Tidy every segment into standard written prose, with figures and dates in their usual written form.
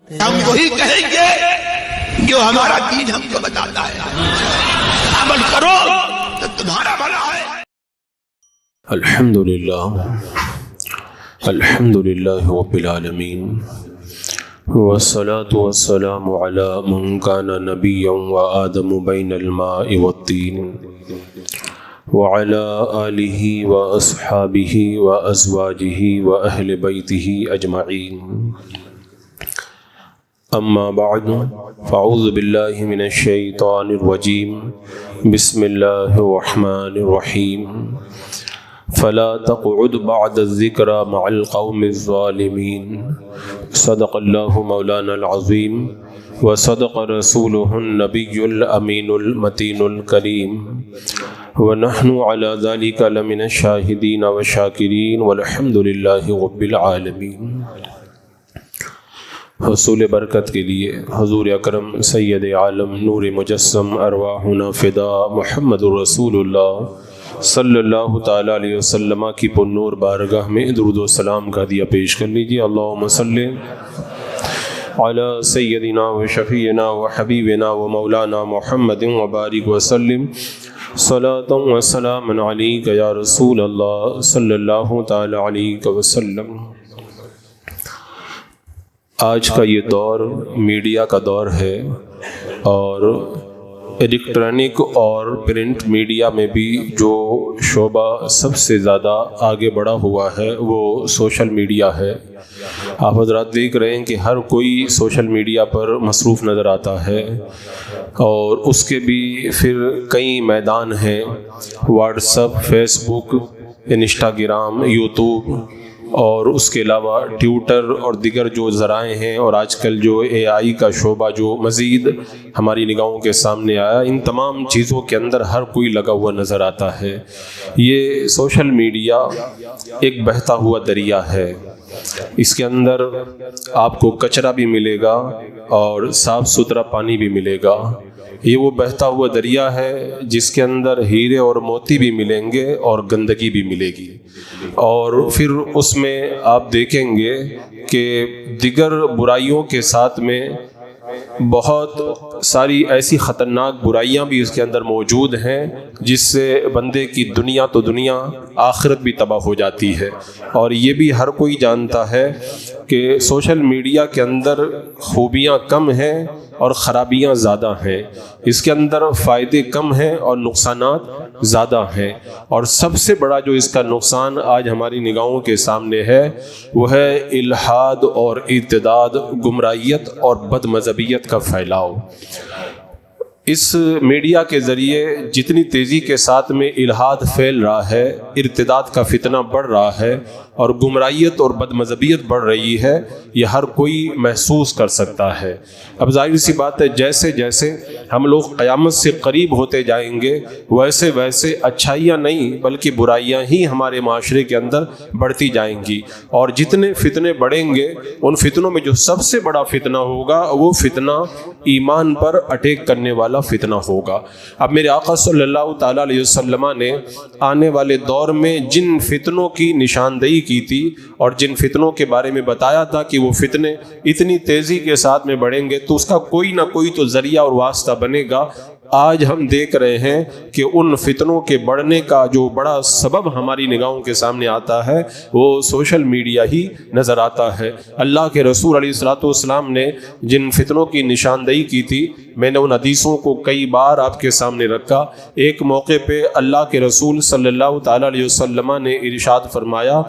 ہم وہی کہیں گے جو ہمارا دین ہم کو بتاتا ہے، عمل کرو تو تمہارا بھلا ہے۔ الحمدللہ رب العالمین، والصلاة والسلام علی من کان نبیا وآدم بین الماء والطین، وعلی آلہ واصحابہ وازواجہ واہل بیتہ اجمعین، اما بعد فاعوذ باللہ من الشیطان الرجیم، بسم اللہ الرحمن الرحیم، فلا تقعد بعد الذکر مع القوم الظالمین، صدق اللہ مولانا العظیم وصدق رسولہ النبی الامین المتین الکریم، ونحن على ذلك لمن الشاہدین والشاکرین والحمد للہ رب العالمین۔ حصول برکت کے لیے حضور اکرم سید عالم نور مجسم ارواحنا فدا محمد رسول اللہ صلی اللہ تعالی علیہ وسلم کی پر نور بارگاہ میں درود و سلام کا ہدیہ پیش کر لیجیے۔ اللہم صلی علی سیدنا و شفیعنا و حبیبنا و مولانا محمد وبارک وسلم، صلاۃ و سلام علیک یا رسول اللہ صلی اللہ تعالی علیہ وسلم۔ آج کا یہ دور میڈیا کا دور ہے، اور الیکٹرانک اور پرنٹ میڈیا میں بھی جو شعبہ سب سے زیادہ آگے بڑھا ہوا ہے وہ سوشل میڈیا ہے۔ آپ حضرات دیکھ رہے ہیں کہ ہر کوئی سوشل میڈیا پر مصروف نظر آتا ہے، اور اس کے بھی پھر کئی میدان ہیں، واٹس ایپ، فیس بک، انسٹاگرام، یوٹیوب، اور اس کے علاوہ ٹویٹر اور دیگر جو ذرائع ہیں، اور آج کل جو اے آئی کا شعبہ جو مزید ہماری نگاہوں کے سامنے آیا، ان تمام چیزوں کے اندر ہر کوئی لگا ہوا نظر آتا ہے۔ یہ سوشل میڈیا ایک بہتا ہوا دریا ہے، اس کے اندر آپ کو کچرا بھی ملے گا اور صاف ستھرا پانی بھی ملے گا۔ یہ وہ بہتا ہوا دریا ہے جس کے اندر ہیرے اور موتی بھی ملیں گے اور گندگی بھی ملے گی، اور پھر اس میں آپ دیکھیں گے کہ دیگر برائیوں کے ساتھ میں بہت ساری ایسی خطرناک برائیاں بھی اس کے اندر موجود ہیں، جس سے بندے کی دنیا تو دنیا، آخرت بھی تباہ ہو جاتی ہے۔ اور یہ بھی ہر کوئی جانتا ہے کہ سوشل میڈیا کے اندر خوبیاں کم ہیں اور خرابیاں زیادہ ہیں، اس کے اندر فائدے کم ہیں اور نقصانات زیادہ ہیں، اور سب سے بڑا جو اس کا نقصان آج ہماری نگاہوں کے سامنے ہے وہ ہے الحاد اور ارتداد، گمراہیت اور بد مذہبیت کا پھیلاؤ۔ اس میڈیا کے ذریعے جتنی تیزی کے ساتھ میں الحاد پھیل رہا ہے، ارتداد کا فتنہ بڑھ رہا ہے، اور گمراہیت اور بد مذہبیت بڑھ رہی ہے، یہ ہر کوئی محسوس کر سکتا ہے۔ اب ظاہر سی بات ہے، جیسے جیسے ہم لوگ قیامت سے قریب ہوتے جائیں گے، ویسے ویسے اچھائیاں نہیں بلکہ برائیاں ہی ہمارے معاشرے کے اندر بڑھتی جائیں گی، اور جتنے فتنے بڑھیں گے، ان فتنوں میں جو سب سے بڑا فتنہ ہوگا وہ فتنہ ایمان پر اٹیک کرنے والا فتنہ ہوگا۔ اب میرے آقا صلی اللہ تعالیٰ علیہ وسلم نے آنے والے دور میں جن فتنوں کی نشاندہی کی تھی اور جن فتنوں کے بارے میں بتایا تھا کہ وہ فتنے اتنی تیزی کے ساتھ میں بڑھیں گے تو اس کا کوئی نہ کوئی تو ذریعہ اور واسطہ بنے گا۔ آج ہم دیکھ رہے ہیں کہ ان فتنوں کے بڑھنے کا جو بڑا سبب ہماری نگاہوں کے سامنے آتا ہے وہ سوشل میڈیا ہی نظر آتا ہے۔ اللہ کے رسول علیہ الصلوۃ والسلام نے جن فتنوں کی نشاندہی کی تھی، میں نے ان حدیثوں کو کئی بار آپ کے سامنے رکھا۔ ایک موقع پہ اللہ کے رسول صلی اللہ تعالیٰ علیہ وسلم نے ارشاد فرمایا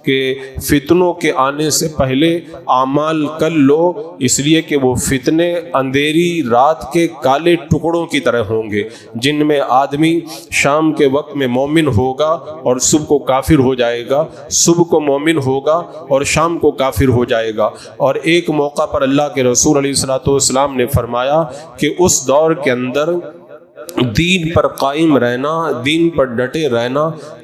کہ فتنوں کے آنے سے پہلے اعمال کر لو، اس لیے کہ وہ فتنے اندھیری رات کے کالے ٹکڑوں کی طرح ہوں گے، جن میں آدمی شام کے وقت میں مومن ہوگا اور صبح کو کافر ہو جائے گا، صبح کو مومن ہوگا اور شام کو کافر ہو جائے گا۔ اور ایک موقع پر اللہ کے رسول علیہ الصلوۃ والسلام نے فرمایا کہ اس دور کے اندر دین پر قائم رہنا، دین پر ڈٹے رہنا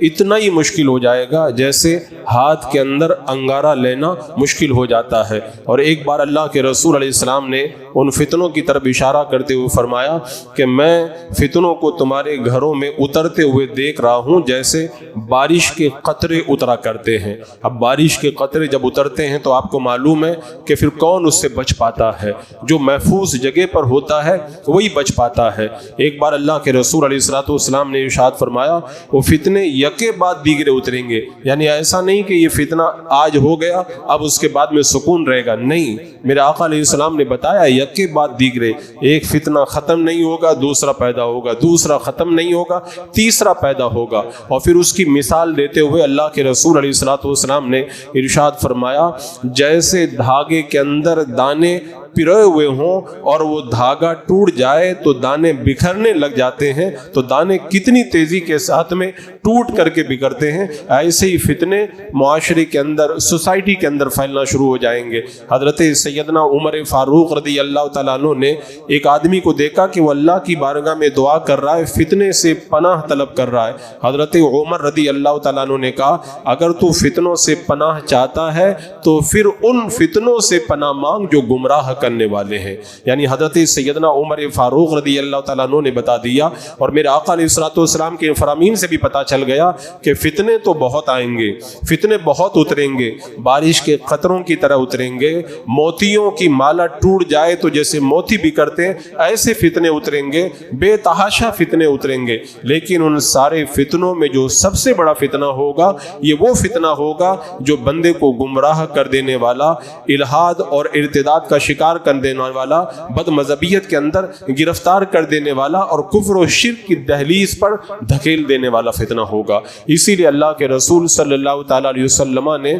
اتنا ہی مشکل ہو جائے گا جیسے ہاتھ کے اندر انگارہ لینا مشکل ہو جاتا ہے۔ اور ایک بار اللہ کے رسول علیہ السلام نے ان فتنوں کی طرف اشارہ کرتے ہوئے فرمایا کہ میں فتنوں کو تمہارے گھروں میں اترتے ہوئے دیکھ رہا ہوں جیسے بارش کے قطرے اترا کرتے ہیں۔ اب بارش کے قطرے جب اترتے ہیں تو آپ کو معلوم ہے کہ پھر کون اس سے بچ پاتا ہے؟ جو محفوظ جگہ پر ہوتا ہے وہی بچ پاتا ہے۔ ایک بار اللہ کے رسول علیہ الصلوۃ والسلام نے ارشاد فرمایا وہ فتنے یکے بعد دیگرے اتریں گے، یعنی ایسا نہیں کہ یہ فتنہ آج ہو گیا اب اس کے بعد میں سکون رہے گا، نہیں، میرے آقا علیہ السلام نے بتایا یکے بعد دیگرے، ایک فتنہ ختم نہیں ہوگا دوسرا پیدا ہوگا، دوسرا ختم نہیں ہوگا تیسرا پیدا ہوگا۔ اور پھر اس کی مثال دیتے ہوئے اللہ کے رسول علیہ الصلوۃ والسلام نے ارشاد فرمایا جیسے دھاگے کے اندر دانے پروئے ہوئے ہوں اور وہ دھاگا ٹوٹ جائے تو دانے بکھرنے لگ جاتے ہیں، تو دانے کتنی تیزی کے ساتھ میں ٹوٹ کر کے بکھرتے ہیں، ایسے ہی فتنے معاشرے کے اندر، سوسائٹی کے اندر پھیلنا شروع ہو جائیں گے۔ حضرت سیدنا عمر فاروق رضی اللہ تعالیٰ عنہ نے ایک آدمی کو دیکھا کہ وہ اللہ کی بارگاہ میں دعا کر رہا ہے، فتنے سے پناہ طلب کر رہا ہے۔ حضرت عمر رضی اللہ تعالیٰ عنہ نے کہا اگر تو فتنوں سے پناہ چاہتا ہے تو پھر ان فتنوں سے پناہ مانگ جو گمراہ کرنے والے ہیں۔ یعنی حضرت سیدنا عمر فاروق رضی اللہ تعالیٰ عنہ نے بتا دیا، اور میرے آقا علیہ الصلوۃ والسلام کے فرامین سے بھی پتہ چل گیا کہ فتنے تو بہت آئیں گے، فتنے بہت اتریں گے، بارش کے قطروں کی طرح اتریں گے، موتیوں کی مالا ٹوٹ جائے تو جیسے موتی بکھرتے ہیں ایسے فتنے اتریں گے، بے تحاشا فتنے اتریں گے۔ لیکن ان سارے فتنوں میں جو سب سے بڑا فتنہ ہوگا یہ وہ فتنہ ہوگا جو بندے کو گمراہ کر دینے والا، الحاد اور ارتداد کا شکار کر دینے والا، بد مذہبیت کے اندر گرفتار کر دینے والا اور کفر و شرک کی دہلیز پر دھکیل دینے والا فتنہ ہوگا۔ اسی لیے اللہ کے رسول صلی اللہ تعالیٰ علیہ وسلم نے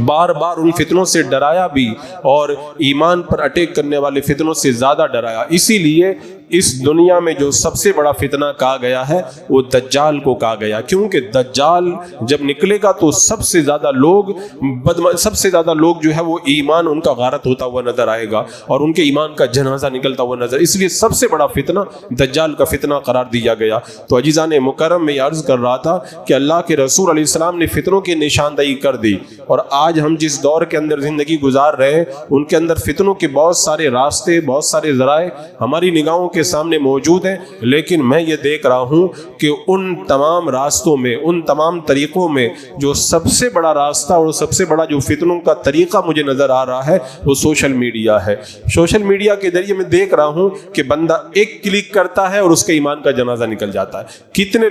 بار بار ان فتنوں سے ڈرایا بھی، اور ایمان پر اٹیک کرنے والے فتنوں سے زیادہ ڈرایا۔ اسی لیے اس دنیا میں جو سب سے بڑا فتنہ کہا گیا ہے وہ دجال کو کہا گیا، کیونکہ دجال جب نکلے گا تو سب سے زیادہ لوگ جو ہے وہ ایمان ان کا غارت ہوتا ہوا نظر آئے گا اور ان کے ایمان کا جنازہ نکلتا ہوا نظر، اس لیے سب سے بڑا فتنہ دجال کا فتنہ قرار دیا گیا۔ تو عزیزان مکرم، میں عرض کر رہا تھا کہ اللہ کے رسول علیہ السلام نے فتنوں کی نشاندہی کر دی، اور آج ہم جس دور کے اندر زندگی گزار رہے ہیں ان کے اندر فتنوں کے بہت سارے راستے، بہت سارے ذرائع ہماری نگاہوں کے سامنے موجود ہیں، لیکن میں یہ دیکھ رہا ہوں کہ ان تمام راستوں میں، ان تمام طریقوں میں جو سب سے بڑا راستہ اور سب سے بڑا جو فتنوں کا طریقہ مجھے نظر آ رہا ہے وہ سوشل میڈیا ہے۔ سوشل میڈیا کے ذریعے میں دیکھ رہا ہوں کہ بندہ ایک کلک کرتا ہے اور اس کے ایمان کا جنازہ نکل جاتا ہے۔ کتنے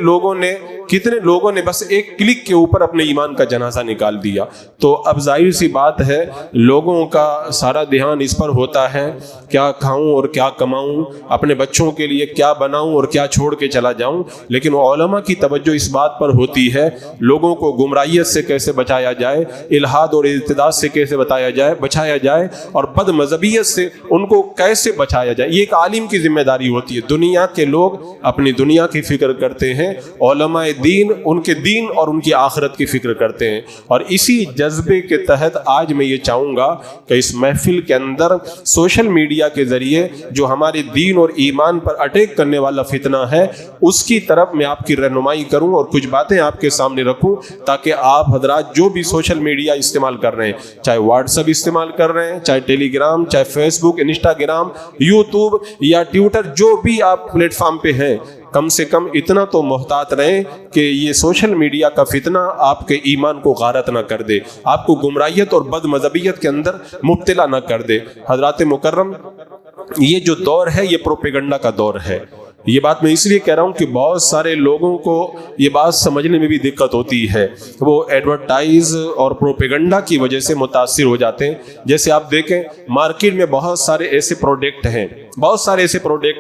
لوگوں نے بس ایک کلک کے اوپر اپنے ایمان کا جنازہ نکال دیا۔ تو اب ظاہر سی بات ہے لوگوں کا سارا دھیان اس پر ہوتا ہے کیا کھاؤں اور کیا کماؤں، اپنے بچوں کے لیے کیا بناؤں اور کیا چھوڑ کے چلا جاؤں، لیکن علماء کی توجہ اس بات پر ہوتی ہے لوگوں کو گمراہیت سے کیسے بچایا جائے، الحاد اور ارتداد سے کیسے بچایا جائے اور بد مذہبیت سے ان کو کیسے بچایا جائے۔ یہ ایک عالم کی ذمہ داری ہوتی ہے۔ دنیا کے لوگ اپنی دنیا کی فکر کرتے ہیں، علماء دین ان کے دین اور ان کی آخرت کی فکر کرتے ہیں، اور اسی جذبے کے تحت آج میں یہ چاہوں گا کہ اس محفل کے اندر سوشل میڈیا کے ذریعے جو ہمارے دین اور ایمان پر اٹیک کرنے والا فتنہ ہے اس کی طرف میں آپ کی رہنمائی کروں اور کچھ باتیں آپ کے سامنے رکھوں، تاکہ آپ حضرات جو بھی سوشل میڈیا استعمال کر رہے ہیں، چاہے واٹس ایپ استعمال کر رہے ہیں، چاہے ٹیلی گرام، چاہے فیس بک، انسٹاگرام، یوٹیوب یا ٹویٹر، جو بھی آپ پلیٹ فارم پہ ہیں، کم سے کم اتنا تو محتاط رہیں کہ یہ سوشل میڈیا کا فتنہ آپ کے ایمان کو غارت نہ کر دے، آپ کو گمراہیت اور بد مذہبیت کے اندر مبتلا نہ کر دے۔ حضرات مکرم، یہ جو دور ہے یہ پروپیگنڈا کا دور ہے۔ یہ بات میں اس لیے کہہ رہا ہوں کہ بہت سارے لوگوں کو یہ بات سمجھنے میں بھی دقت ہوتی ہے، وہ ایڈورٹائز اور پروپیگنڈا کی وجہ سے متاثر ہو جاتے ہیں۔ جیسے آپ دیکھیں مارکیٹ میں بہت سارے ایسے پروڈکٹ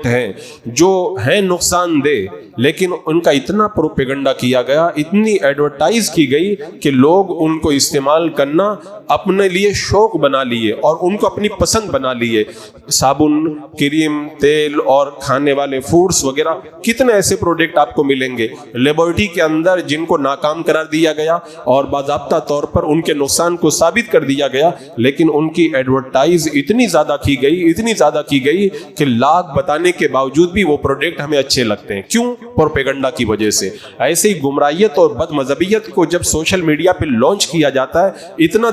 ہیں جو ہیں نقصان دہ، لیکن ان کا اتنا پروپیگنڈا کیا گیا، اتنی ایڈورٹائز کی گئی کہ لوگ ان کو استعمال کرنا اپنے لیے شوق بنا لیے اور ان کو اپنی پسند بنا لیے۔ صابن، کریم، تیل اور کھانے والے فوڈز وغیرہ، کتنے ایسے پروڈکٹ آپ کو ملیں گے لیبارٹری کے اندر جن کو ناکام قرار دیا گیا اور باضابطہ طور پر ان کے نقصان کو ثابت کر دیا گیا، لیکن ان کی ایڈورٹائز اتنی زیادہ کی گئی کہ لاکھ بتانے کے باوجود بھی وہ پروڈکٹ ہمیں اچھے لگتے ہیں. کیوں؟ پروپیگنڈا کی وجہ سے. ایسے ہی گمراہیت اور بد مذہبیت کو جب سوشل میڈیا پہ لانچ کیا جاتا ہے اتنا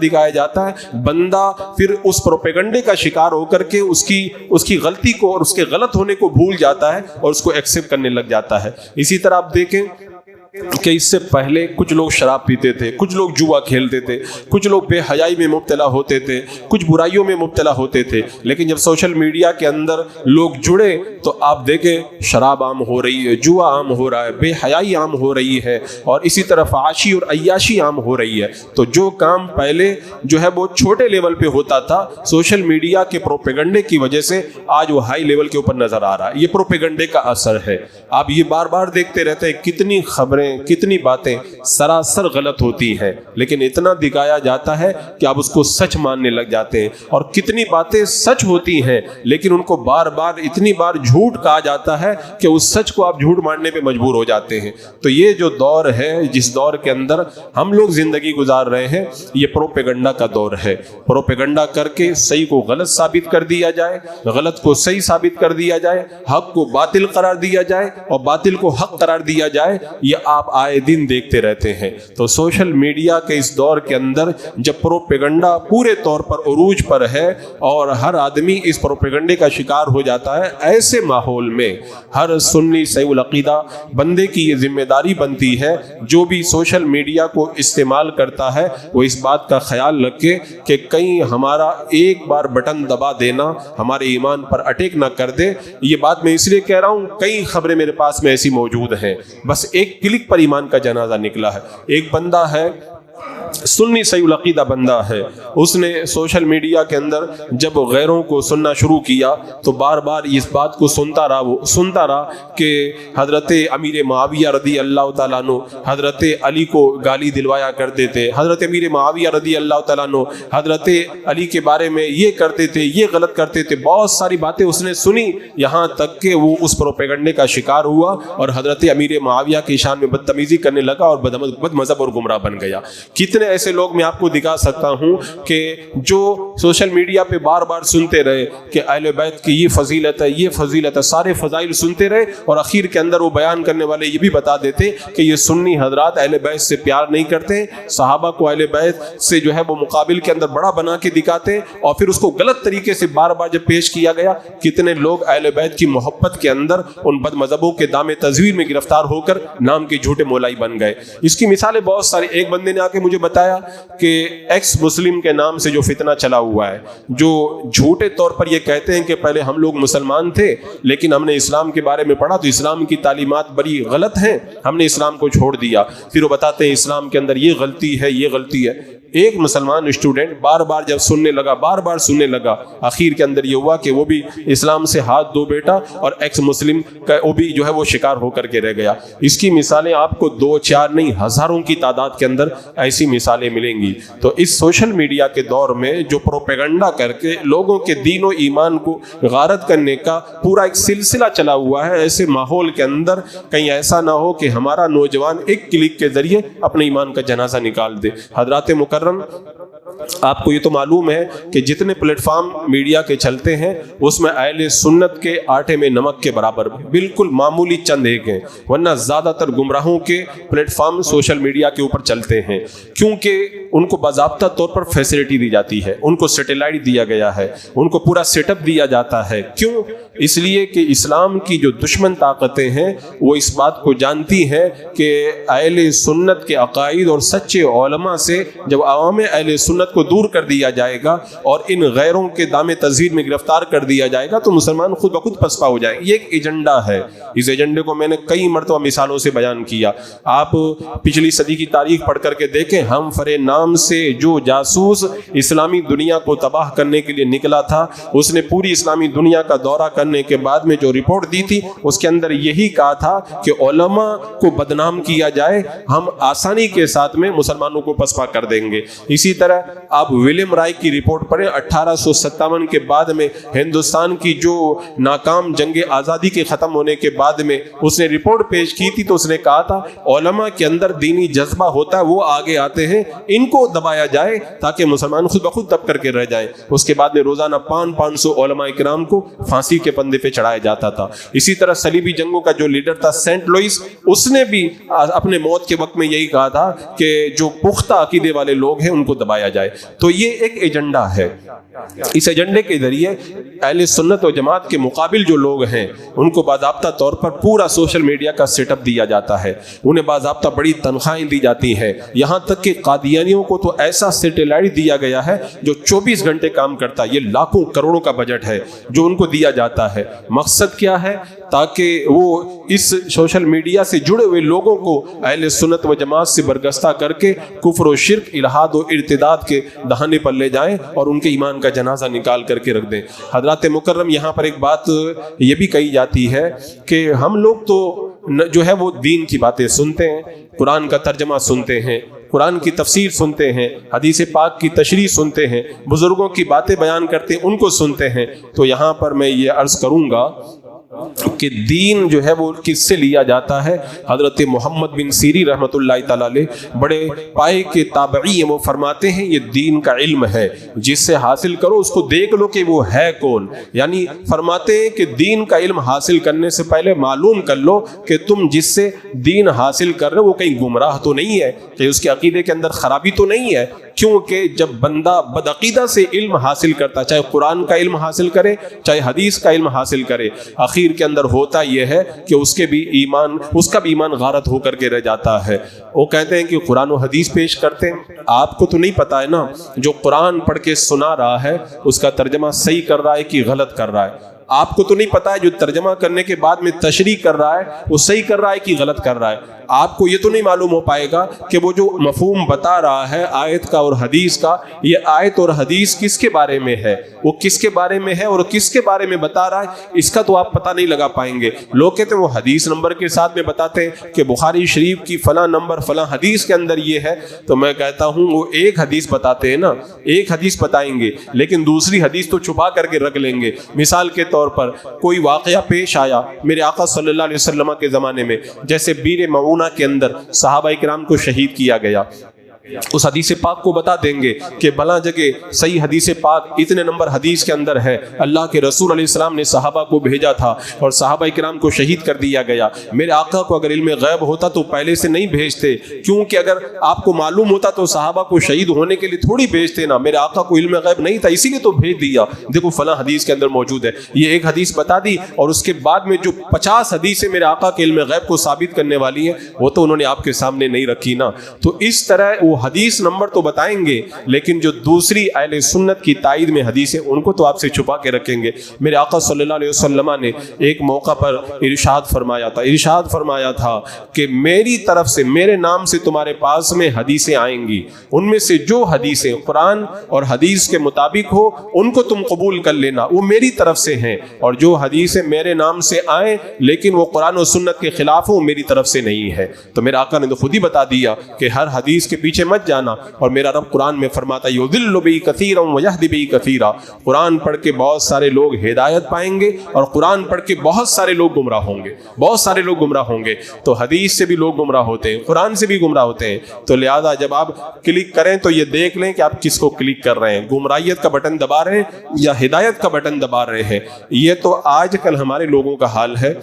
دکھایا جاتا ہے بندہ پھر اس پروپیگنڈے کا شکار ہو کر کے اس کی غلطی کو اور اس کے غلط ہونے کو بھول جاتا ہے اور اس کو ایکسپٹ کرنے لگ جاتا ہے. اسی طرح آپ دیکھیں کہ اس سے پہلے کچھ لوگ شراب پیتے تھے, کچھ لوگ جوا کھیلتے تھے, کچھ لوگ بے حیائی میں مبتلا ہوتے تھے, کچھ برائیوں میں مبتلا ہوتے تھے. لیکن جب سوشل میڈیا کے اندر لوگ جڑے تو آپ دیکھیں شراب عام ہو رہی ہے, جوا عام ہو رہا ہے, بے حیائی عام ہو رہی ہے, اور اسی طرح فحاشی اور عیاشی عام ہو رہی ہے. تو جو کام پہلے جو ہے وہ چھوٹے لیول پہ ہوتا تھا, سوشل میڈیا کے پروپیگنڈے کی وجہ سے آج وہ ہائی لیول کے اوپر نظر آ رہا ہے. یہ پروپیگنڈے کا اثر ہے. آپ یہ بار بار دیکھتے رہتے ہیں کتنی خبریں, کتنی باتیں سراسر غلط ہوتی ہیں, لیکن اتنا دکھایا جاتا ہے کہ آپ اس کو سچ ماننے لگ جاتے ہیں. اور کتنی باتیں سچ ہوتی ہیں لیکن ان کو بار بار اتنی بار جھوٹ کہا جاتا ہے کہ اس سچ کو آپ جھوٹ ماننے پہ مجبور ہو جاتے ہیں. تو یہ جو دور ہے, جس دور کے اندر ہم لوگ زندگی گزار رہے ہیں, یہ پروپیگنڈا کا دور ہے. پروپیگنڈا کر کے صحیح کو غلط ثابت کر دیا جائے, غلط کو صحیح ثابت کر دیا جائے, حق کو باطل قرار دیا جائے اور باطل کو حق قرار دیا جائے. یہ آپ آئے دن دیکھتے رہتے ہیں. تو سوشل میڈیا کے اس دور کے اندر جب پروپیگنڈا پورے طور پر عروج پر ہے اور ہر آدمی اس پروپیگنڈے کا شکار ہو جاتا ہے, ایسے ماحول میں ہر سنی صحیح العقیدہ بندے کی یہ ذمہ داری بنتی ہے, جو بھی سوشل میڈیا کو استعمال کرتا ہے وہ اس بات کا خیال رکھے کہ کہیں ہمارا ایک بار بٹن دبا دینا ہمارے ایمان پر اٹیک نہ کر دے. یہ بات میں اس لیے کہہ رہا ہوں, کئی خبریں میرے پاس میں ایسی موجود ہیں, بس ایک کلک پر ایمان کا جنازہ نکلا ہے. ایک بندہ ہے سنی صحیح العقیدہ بندہ ہے, اس نے سوشل میڈیا کے اندر جب غیروں کو سننا شروع کیا تو بار بار اس بات کو سنتا رہا کہ حضرت امیر معاویہ رضی اللہ تعالیٰ عنہ حضرت علی کو گالی دلوایا کرتے تھے, حضرت امیر معاویہ رضی اللہ تعالیٰ عنہ حضرت علی کے بارے میں یہ کرتے تھے, یہ غلط کرتے تھے. بہت ساری باتیں اس نے سنی, یہاں تک کہ وہ اس پروپیگنڈے کا شکار ہوا اور حضرت امیر معاویہ کی شان میں بدتمیزی کرنے لگا اور بد مذہب اور گمراہ بن گیا. کتنے ایسے لوگ میں آپ کو دکھا سکتا ہوں کہ جو سوشل میڈیا پہ بار بار سنتے رہے کہ اہل بیت کی یہ فضیلت ہے, یہ فضیلت ہے, سارے فضائل سنتے رہے, اور اخیر کے اندر وہ بیان کرنے والے یہ بھی بتا دیتے کہ یہ سنی حضرات اہل بیت سے پیار نہیں کرتے, صحابہ کو اہل بیت سے جو ہے وہ مقابل کے اندر بڑا بنا کے دکھاتے, اور پھر اس کو غلط طریقے سے بار بار جب پیش کیا گیا, کتنے لوگ اہل بیت کی محبت کے اندر ان بد مذہبوں کے دام تزویر میں گرفتار ہو کر نام کے جھوٹے مولائی بن گئے. اس کی مثالیں بہت ساری. ایک بندے نے آ کے مجھے بتایا کہ ایکس مسلم کے نام سے جو فتنہ چلا ہوا ہے, جو جھوٹے طور پر یہ کہتے ہیں کہ پہلے ہم لوگ مسلمان تھے لیکن ہم نے اسلام کے بارے میں پڑھا تو اسلام کی تعلیمات بڑی غلط ہیں, ہم نے اسلام کو چھوڑ دیا. پھر وہ بتاتے ہیں اسلام کے اندر یہ غلطی ہے, یہ غلطی ہے. ایک مسلمان اسٹوڈنٹ بار بار جب سننے لگا, آخر کے اندر یہ ہوا کہ وہ بھی اسلام سے ہاتھ دھو بیٹا اور ایکس مسلم کا وہ بھی جو ہے وہ شکار ہو کر کے رہ گیا. اس کی مثالیں آپ کو 2 4 نہیں ہزاروں کی تعداد کے اندر ایسی مثالیں ملیں گی. تو اس سوشل میڈیا کے دور میں جو پروپیگنڈا کر کے لوگوں کے دین و ایمان کو غارت کرنے کا پورا ایک سلسلہ چلا ہوا ہے, ایسے ماحول کے اندر کہیں ایسا نہ ہو کہ ہمارا نوجوان ایک کلک کے ذریعے اپنے ایمان کا جنازہ نکال دے. حضرات مکرم, آپ کو یہ تو معلوم ہے کہ جتنے پلیٹ فارم میڈیا کے چلتے ہیں اس میں اہل سنت کے آٹے میں نمک کے برابر بالکل معمولی چند ایک ہیں, ورنہ زیادہ تر گمراہوں کے پلیٹ فارم سوشل میڈیا کے اوپر چلتے ہیں, کیونکہ ان کو باضابطہ طور پر فیسلٹی دی جاتی ہے, ان کو سیٹلائٹ دیا گیا ہے, ان کو پورا سیٹ اپ دیا جاتا ہے. کیوں؟ اس لیے کہ اسلام کی جو دشمن طاقتیں ہیں وہ اس بات کو جانتی ہیں کہ اہل سنت کے عقائد اور سچے علماء سے جب عوام اہل سنت کو دور کر دیا جائے گا اور ان غیروں کے دام تزویر میں گرفتار کر دیا جائے گا تو مسلمان خود بخود پسپا ہو جائیں. یہ ایک ایجنڈا ہے. اس ایجنڈے کو میں نے کئی مرتبہ مثالوں سے بیان کیا. آپ پچھلی صدی کی تاریخ پڑھ کر کے دیکھیں, ہم فرے نام سے جو جاسوس اسلامی دنیا کو تباہ کرنے کے لیے نکلا تھا, اس نے پوری اسلامی دنیا کا دورہ کرنے کے بعد میں جو رپورٹ دی تھی اس کے اندر یہی کہا تھا کہ علماء کو بدنام کیا جائے، ہم آسانی کے ساتھ میں مسلمانوں کو پسپا کر دیں گے۔ اسی طرح آپ ولیم رائے کی رپورٹ پڑھیں، 1857 کے بعد میں ہندوستان کی جو ناکام جنگ آزادی کے ختم ہونے کے بعد میں اس نے رپورٹ پیش کی تھی، تو اس نے کہا تھا علماء کے اندر دینی جذبہ ہوتا ہے، وہ آگے آتے ہیں، ان کو دبایا جائے تاکہ مسلمان خود بخود دب کر کے رہ جائیں۔ اس کے بعد میں روزانہ 500 علماء کرام کو پھانسی کے پندے پہ چڑھایا جاتا تھا۔ اسی طرح صلیبی جنگوں کا جو لیڈر تھا سینٹ لوئس، اس نے بھی اپنے موت کے وقت میں یہی کہا تھا کہ جو پختہ عقیدے والے لوگ ہیں ان کو دبایا جائے۔ تو یہ ایک ایجنڈا ہے۔ اس ایجنڈے کے ذریعے اہل سنت و جماعت کے مقابل جو لوگ ہیں ان کو باضابطہ طور پر پورا سوشل میڈیا کا سیٹ اپ دیا جاتا ہے، انہیں باضابطہ بڑی تنخواہیں دی جاتی ہیں، یہاں تک کہ قادیانیوں کو تو ایسا سیٹلائٹ دیا گیا ہے جو 24 گھنٹے کام کرتا ہے۔ یہ لاکھوں کروڑوں کا بجٹ ہے جو ان کو دیا جاتا ہے۔ مقصد کیا ہے؟ تاکہ وہ اس سوشل میڈیا سے جڑے ہوئے لوگوں کو اہل سنت و جماعت سے برگستہ کر کے کفر و شرک، الحاد و ارتداد کے دہانے پر لے جائیں اور ان کے ایمان کا جنازہ نکال کر کے رکھ دیں۔ حضرات مکرم، یہاں پر ایک بات یہ بھی کہی جاتی ہے کہ ہم لوگ تو جو ہے وہ دین کی باتیں سنتے ہیں، قرآن کا ترجمہ سنتے ہیں، قرآن کی تفسیر سنتے ہیں، حدیث پاک کی تشریح سنتے ہیں، بزرگوں کی باتیں بیان کرتے ہیں، ان کو سنتے ہیں۔ تو یہاں پر میں یہ عرض کروں گا کہ دین جو ہے وہ کس سے لیا جاتا ہے؟ حضرت محمد بن سیری رحمۃ اللہ تعالی علیہ بڑے پائے کے تابعی ہیں، وہ فرماتے ہیں یہ دین کا علم ہے، جس سے حاصل کرو اس کو دیکھ لو کہ وہ ہے کون۔ یعنی فرماتے ہیں کہ دین کا علم حاصل کرنے سے پہلے معلوم کر لو کہ تم جس سے دین حاصل کر رہے ہو وہ کہیں گمراہ تو نہیں ہے، کہ اس کے عقیدے کے اندر خرابی تو نہیں ہے۔ کیونکہ جب بندہ بدعقیدہ سے علم حاصل کرتا، چاہے قرآن کا علم حاصل کرے چاہے حدیث کا علم حاصل کرے، آخر کے اندر ہوتا یہ ہے کہ اس کا بھی ایمان غارت ہو کر کے رہ جاتا ہے۔ وہ کہتے ہیں کہ قرآن و حدیث پیش کرتے ہیں، آپ کو تو نہیں پتا ہے نا جو قرآن پڑھ کے سنا رہا ہے اس کا ترجمہ صحیح کر رہا ہے کہ غلط کر رہا ہے۔ آپ کو تو نہیں پتا ہے جو ترجمہ کرنے کے بعد میں تشریح کر رہا ہے وہ صحیح کر رہا ہے کہ غلط کر رہا ہے۔ آپ کو یہ تو نہیں معلوم ہو پائے گا کہ وہ جو مفہوم بتا رہا ہے آیت کا اور حدیث کا، یہ آیت اور حدیث کس کے بارے میں ہے، وہ کس کے بارے میں ہے اور کس کے بارے میں بتا رہا ہے، اس کا تو آپ پتہ نہیں لگا پائیں گے۔ لوگ کہتے ہیں وہ حدیث نمبر کے ساتھ میں بتاتے ہیں کہ بخاری شریف کی فلاں نمبر فلاں حدیث کے اندر یہ ہے، تو میں کہتا ہوں وہ ایک حدیث بتاتے ہیں نا، ایک حدیث بتائیں گے لیکن دوسری حدیث تو چھپا کر کے رکھ لیں گے۔ مثال کے طور پر کوئی واقعہ پیش آیا میرے آقا صلی اللہ علیہ وسلم کے زمانے میں، جیسے بیر معونہ کے اندر صحابہ کرام کو شہید کیا گیا، اس حدیث پاک کو بتا دیں گے کہ بلا جگہ صحیح حدیث پاک اتنے نمبر حدیث کے اندر ہے، اللہ کے رسول علیہ السلام نے صحابہ کو بھیجا تھا اور صحابہ کرام کو شہید کر دیا گیا۔ میرے آقا کو اگر علم غیب ہوتا تو پہلے سے نہیں بھیجتے، کیونکہ اگر آپ کو معلوم ہوتا تو صحابہ کو شہید ہونے کے لیے تھوڑی بھیجتے نا، میرے آقا کو علم غیب نہیں تھا اسی لیے تو بھیج دیا، دیکھو فلاں حدیث کے اندر موجود ہے۔ یہ ایک حدیث بتا دی اور اس کے بعد میں جو 50 حدیثیں میرے آقا کے علم غیب کو ثابت کرنے والی ہیں وہ تو انہوں نے آپ کے سامنے نہیں رکھی نا۔ تو اس طرح وہ حدیث نمبر تو بتائیں گے لیکن جو دوسری اہل سنت کی تائید میں حدیثیں ان کو تو آپ سے چھپا کے رکھیں گے۔ میرے آقا صلی اللہ علیہ وسلم نے ایک موقع پر ارشاد فرمایا تھا کہ میری طرف سے میرے نام سے تمہارے پاس میں حدیثیں آئیں گی، ان میں سے جو حدیثیں قرآن اور حدیث کے مطابق ہو ان کو تم قبول کر لینا، وہ میری طرف سے ہیں، اور جو حدیثیں میرے نام سے آئیں لیکن وہ قرآن و سنت کے خلاف ہو میری طرف سے نہیں ہے۔ تو میرے آقا نے تو خود ہی بتا دیا کہ ہر حدیث کے پیچھے مت جانا، اور میرا رب قرآن میں فرماتا ہے یضل بہ کثیرا ویہدی بہ کثیرا، قرآن پڑھ کے بہت سارے لوگ ہدایت پائیں گے اور قرآن پڑھ کے بہت سارے لوگ گمراہ ہوں گے۔ تو حدیث سے بھی لوگ گمراہ ہوتے ہیں، قرآن سے بھی گمراہ ہوتے ہیں، تو لہذا جب آپ کلک کریں تو یہ دیکھ لیں کہ آپ کس کو کلک کر رہے ہیں، گمراہیت کا بٹن دبا رہے ہیں یا ہدایت کا بٹن دبا رہے ہیں۔ یہ تو آج کل ہمارے لوگوں کا حال ہے۔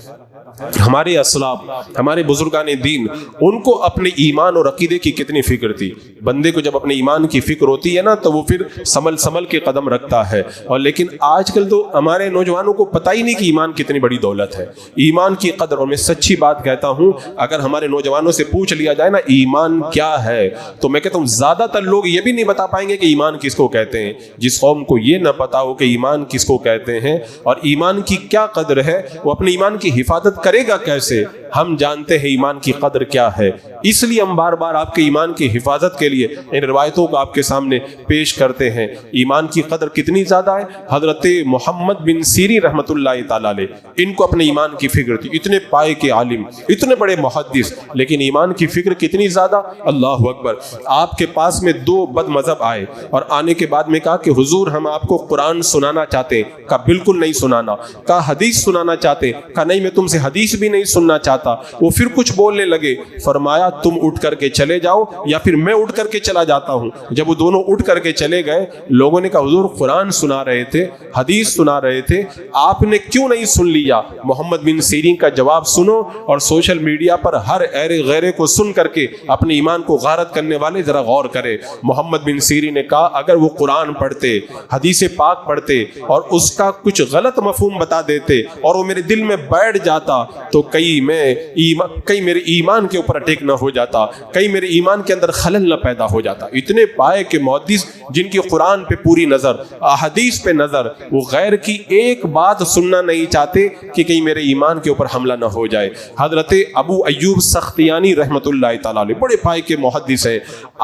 ہمارے اسلاف، ہمارے بزرگان دین، ان کو اپنے ایمان اور عقیدے کی کتنی فکر تھی۔ بندے کو جب اپنے ایمان کی فکر ہوتی ہے نا تو وہ پھر سنبھل کے قدم رکھتا ہے، اور لیکن آج کل تو ہمارے نوجوانوں کو پتہ ہی نہیں کہ ایمان کتنی بڑی دولت ہے، ایمان کی قدر۔ اور میں سچی بات کہتا ہوں، اگر ہمارے نوجوانوں سے پوچھ لیا جائے نا ایمان کیا ہے تو میں کہتا ہوں زیادہ تر لوگ یہ بھی نہیں بتا پائیں گے کہ ایمان کس کو کہتے ہیں۔ جس قوم کو یہ نہ پتا ہو کہ ایمان کس کو کہتے ہیں اور ایمان کی کیا قدر ہے، وہ اپنے ایمان کی حفاظت کرے گا کیسے؟ ہم جانتے ہیں ایمان کی قدر کیا ہے، اس لیے ہم بار بار آپ کے ایمان کی حفاظت کے لیے ان روایتوں کو آپ کے سامنے پیش کرتے ہیں۔ ایمان کی قدر کتنی زیادہ ہے، حضرت محمد بن سیرین رحمۃ اللہ تعالی علیہ، ان کو اپنے ایمان کی فکر تھی، اتنے پائے کے عالم، اتنے بڑے محدث، لیکن ایمان کی فکر کتنی زیادہ، اللہ اکبر۔ آپ کے پاس میں دو بد مذہب آئے اور آنے کے بعد میں کہا کہ حضور ہم آپ کو قرآن سنانا چاہتے ہیں، کہا بالکل نہیں سنانا، کہا حدیث سنانا چاہتے ہیں، کہا نہیں میں تم سے حدیث بھی نہیں سننا چاہتا۔ وہ پھر کچھ بولنے لگے، فرمایا تم اٹھ کر کے چلے جاؤ یا پھر میں اٹھ کر کے چلا جاتا ہوں۔ جب وہ دونوں اٹھ کر کے چلے گئے، لوگوں نے کہا حضور قرآن سنا رہے تھے، حدیث سنا رہے تھے، آپ نے کیوں نہیں سن لیا؟ محمد بن سیرین کا جواب سنو، اور سوشل میڈیا پر ہر ایرے غیرے کو سن کر کے اپنے ایمان کو غارت کرنے والے ذرا غور کرے۔ محمد بن سیرین نے کہا اگر وہ قرآن پڑھتے، حدیث پاک پڑھتے اور اس کا کچھ غلط مفہوم بتا دیتے اور وہ میرے دل میں بیٹھ جاتا تو کئی میرے ایمان کے اوپر اٹیک نہ ہو جاتا، کئی میرے ایمان کے اندر خلل نہ پیدا ہو جاتا۔ اتنے پائے کے محدث جن کی قرآن پہ پوری نظر، احادیث پہ نظر، وہ غیر کی ایک بات سننا نہیں چاہتے کہ کہیں میرے ایمان کے اوپر حملہ نہ ہو جائے۔ حضرت ابو ایوب سختیانی رحمۃ اللہ تعالی علیہ بڑے پائے کے محدث ہیں،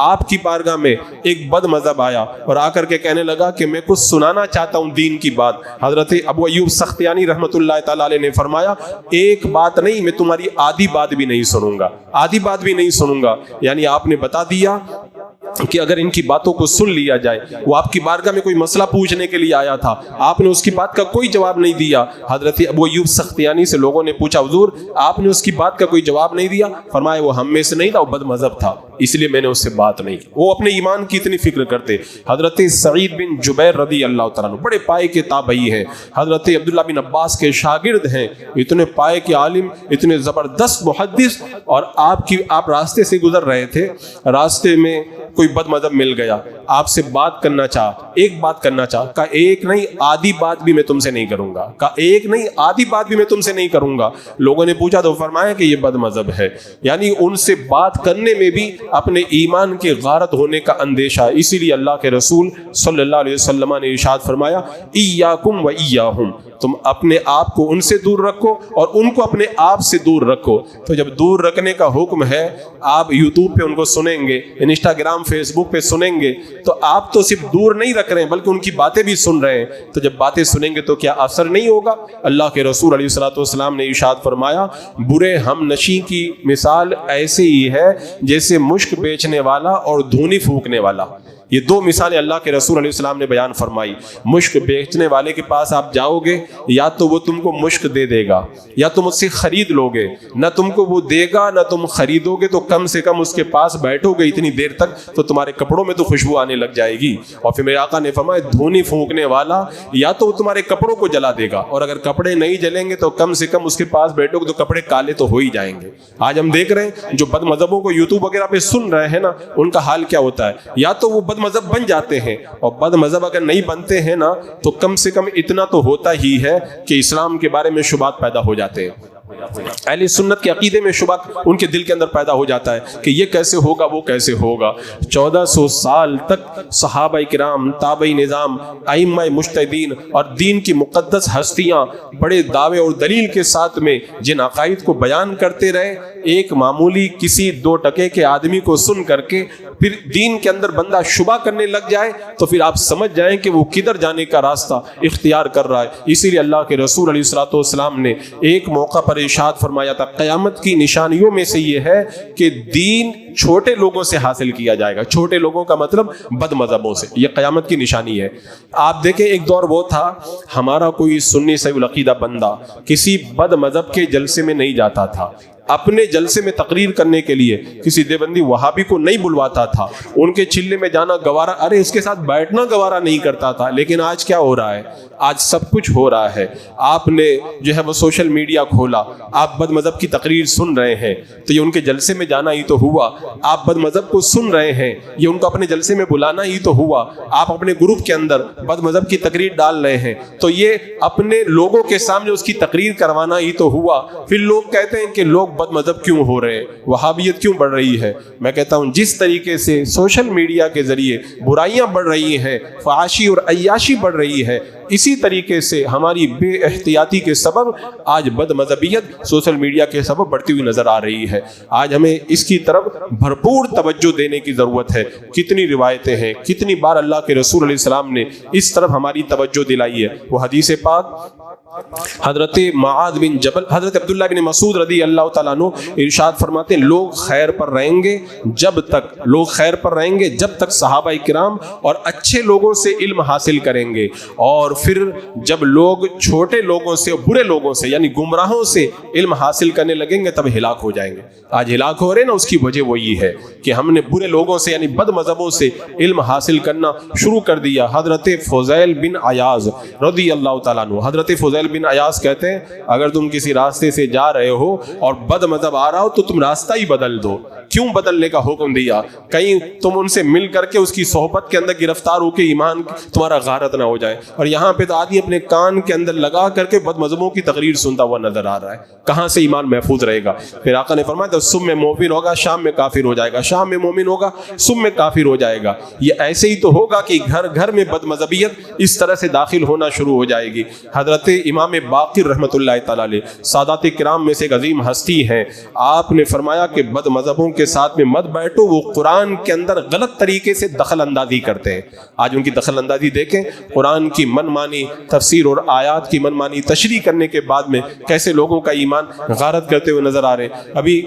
آپ کی بارگاہ میں ایک بد مذہب آیا اور آ کر کے کہنے لگا کہ میں کچھ سنانا چاہتا ہوں دین کی بات۔ حضرت ابو ایوب سختیانی رحمۃ اللہ تعالی علیہ نے فرمایا ایک بات نہیں، میں تمہاری آدھی بات بھی نہیں سنوں گا، آدھی بات بھی نہیں سنوں گا۔ یعنی آپ نے بتا دیا کہ اگر ان کی باتوں کو سن لیا جائے، وہ آپ کی بارگاہ میں کوئی مسئلہ پوچھنے کے لیے آیا تھا، آپ نے اس کی بات کا کوئی جواب نہیں دیا۔ حضرت ابو ایوب سختیانی سے لوگوں نے پوچھا حضور آپ نے اس کی بات کا کوئی جواب نہیں دیا؟ فرمایا وہ ہم میں سے نہیں تھا، وہ بد مذہب تھا، اس لیے میں نے اس سے بات نہیں کی۔ وہ اپنے ایمان کی اتنی فکر کرتے۔ حضرت سعید بن جبیر رضی اللہ تعالیٰ عنہ بڑے پائے کے تابعی ہیں، حضرت عبداللہ بن عباس کے شاگرد ہیں، اتنے پائے کے عالم، اتنے زبردست محدث، اور آپ راستے سے گزر رہے تھے، راستے میں کوئی بد مذہب مل گیا، آپ سے بات کرنا چاہ، ایک بات کرنا چاہ، کہا ایک نہیں آدھی بات بھی میں تم سے نہیں کروں گا، کہا ایک نہیں آدھی بات بھی میں تم سے نہیں کروں گا۔ لوگوں نے پوچھا تو فرمایا کہ یہ بد مذہب ہے، یعنی ان سے بات کرنے میں بھی اپنے ایمان کے غارت ہونے کا اندیشہ ہے۔ اسی لیے اللہ کے رسول صلی اللہ علیہ وسلم نے ارشاد فرمایا ایاکم و ایاہم، تم اپنے آپ کو ان سے دور رکھو اور ان کو اپنے آپ سے دور رکھو۔ تو جب دور رکھنے کا حکم ہے، آپ یوٹیوب پہ ان کو سنیں گے، انسٹاگرام فیس بک پہ سنیں گے، تو آپ تو صرف دور نہیں رکھ رہے ہیں بلکہ ان کی باتیں بھی سن رہے ہیں۔ تو جب باتیں سنیں گے تو کیا اثر نہیں ہوگا؟ اللہ کے رسول علیہ الصلوۃ والسلام نے ارشاد فرمایا برے ہم نشیں کی مثال ایسے ہی ہے جیسے مشک بیچنے والا اور دھونی پھونکنے والا۔ یہ دو مثالیں اللہ کے رسول علیہ السلام نے بیان فرمائی۔ مشک بیچنے والے کے پاس آپ جاؤ گے، یا تو وہ تم کو مشک دے دے گا یا تم اس سے خرید لو گے، نہ تم کو وہ دے گا نہ تم خریدو گے، تو کم سے کم اس کے پاس بیٹھو گے اتنی دیر تک تو تمہارے کپڑوں میں تو خوشبو آنے لگ جائے گی۔ اور پھر میرے آقا نے فرمایا دھونی پھونکنے والا یا تو وہ تمہارے کپڑوں کو جلا دے گا، اور اگر کپڑے نہیں جلیں گے تو کم سے کم اس کے پاس بیٹھو گے تو کپڑے کالے تو ہو ہی جائیں گے۔ آج ہم دیکھ رہے ہیں جو بد مذہبوں کو یوٹیوب وغیرہ پہ سن رہے ہیں نا، ان کا حال کیا ہوتا ہے، یا تو وہ بد مذہب بن جاتے ہیں، اور بد مذہب اگر نہیں بنتے ہیں نا تو کم سے کم اتنا تو ہوتا ہی ہے کہ اسلام کے بارے میں شبہات پیدا ہو جاتے ہیں۔ اہل سنت کے عقیدے میں شبہ ان کے دل کے اندر پیدا ہو جاتا ہے کہ یہ کیسے ہوگا وہ کیسے ہوگا۔ 1400 سال تک صحابہ کرام، تابعی نظام، ائمہ مجتہدین اور دین کی مقدس ہستیاں بڑے دعوے اور دلیل کے ساتھ میں جن عقائد کو بیان کرتے رہے، ایک معمولی کسی 2 ٹکے کے آدمی کو سن کر کے پھر دین کے اندر بندہ شبہ کرنے لگ جائے تو پھر آپ سمجھ جائیں کہ وہ کدھر جانے کا راستہ اختیار کر رہا ہے۔ اسی لیے اللہ کے رسول علیہ الصلوۃ والسلام نے ایک موقع پر ارشاد فرمایا تھا قیامت کی نشانیوں میں سے یہ ہے کہ دین چھوٹے لوگوں سے حاصل کیا جائے گا۔ چھوٹے لوگوں کا مطلب بد مذہبوں سے، یہ قیامت کی نشانی ہے۔ آپ دیکھیں ایک دور وہ تھا ہمارا کوئی سنی صحیح العقیدہ بندہ کسی بد مذہب کے جلسے میں نہیں جاتا تھا، اپنے جلسے میں تقریر کرنے کے لیے کسی دیوبندی وہابی کو نہیں بلواتا تھا، ان کے چلے میں جانا گوارا، ارے اس کے ساتھ بیٹھنا گوارا نہیں کرتا تھا۔ لیکن آج کیا ہو رہا ہے؟ آج سب کچھ ہو رہا ہے۔ آپ نے جو ہے وہ سوشل میڈیا کھولا، آپ بد مذہب کی تقریر سن رہے ہیں تو یہ ان کے جلسے میں جانا ہی تو ہوا۔ آپ بد مذہب کو سن رہے ہیں، یہ ان کو اپنے جلسے میں بلانا ہی تو ہوا۔ آپ اپنے گروپ کے اندر بد مذہب کی تقریر ڈال رہے ہیں تو یہ اپنے لوگوں کے سامنے اس کی تقریر کروانا ہی تو ہوا۔ پھر لوگ کہتے ہیں کہ لوگ بد مذہب کیوں ہو رہے ہیں، وہابیت کیوں بڑھ رہی ہے؟ میں کہتا ہوں جس طریقے سے سوشل میڈیا کے ذریعے برائیاں بڑھ رہی ہیں، فحاشی اور عیاشی بڑھ رہی ہے، اسی طریقے سے ہماری بے احتیاطی کے سبب آج بد مذہبیت سوشل میڈیا کے سبب بڑھتی ہوئی نظر آ رہی ہے. آج ہمیں اس کی طرف بھرپور توجہ دینے کی ضرورت ہے. کتنی روایتیں ہیں, کتنی بار اللہ کے رسول علیہ السلام نے اس طرف ہماری توجہ دلائی ہے. وہ حدیث پاک حضرت معاذ بن جبل, حضرت عبداللہ بن مسعود رضی اللہ تعالیٰ عنہ ارشاد فرماتے ہیں, لوگ خیر پر رہیں گے جب تک صحابہ کرام اور اچھے لوگوں سے علم حاصل کریں گے, اور پھر جب لوگ چھوٹے لوگوں سے, برے لوگوں سے یعنی گمراہوں سے علم حاصل کرنے لگیں گے تب ہلاک ہو جائیں گے. آج ہلاک ہو رہے ہیں نا, اس کی وجہ وہی ہے کہ ہم نے برے لوگوں سے یعنی بد مذہبوں سے علم حاصل کرنا شروع کر دیا. حضرت فضیل بن عیاض رضی اللہ تعالیٰ عنہ, حضرت فضیل بن عیاض کہتے ہیں, اگر تم کسی راستے سے جا رہے ہو اور بد مذہب آ رہا ہو تو تم راستہ ہی بدل دو. کیوں بدلنے کا حکم دیا؟ کہیں تم ان سے مل کر کے اس کی صحبت کے اندر گرفتار ہو کے ایمان تمہارا غارت نہ ہو جائے. اور یہاں پہ تو آدمی اپنے کان کے اندر لگا کر کے بد مذہبوں کی تقریر سنتا ہوا نظر آ رہا ہے. کہاں سے ایمان محفوظ رہے گا؟ پھر آقا نے فرمایا تو صبح میں مومن ہوگا, شام میں کافر ہو جائے گا, شام میں مومن ہوگا, صبح میں کافر ہو جائے گا. یہ ایسے ہی تو ہوگا کہ گھر گھر میں بد مذہبیت اس طرح سے داخل ہونا شروع ہو جائے گی. حضرت امام باقر رحمۃ اللہ تعالیٰ علیہ سادات کرام میں سے ایک عظیم ہستی ہیں, آپ نے فرمایا کہ بد مذہبوں کے ساتھ میں مت بیٹھو, وہ قرآن کے اندر غلط طریقے سے دخل اندازی کرتے ہیں. آج ان کی دخل اندازی دیکھیں, قرآن کی من مانی تفسیر اور آیات کی من مانی تشریح کرنے کے بعد میں کیسے لوگوں کا ایمان غارت کرتے ہوئے نظر آ رہے ہیں. ابھی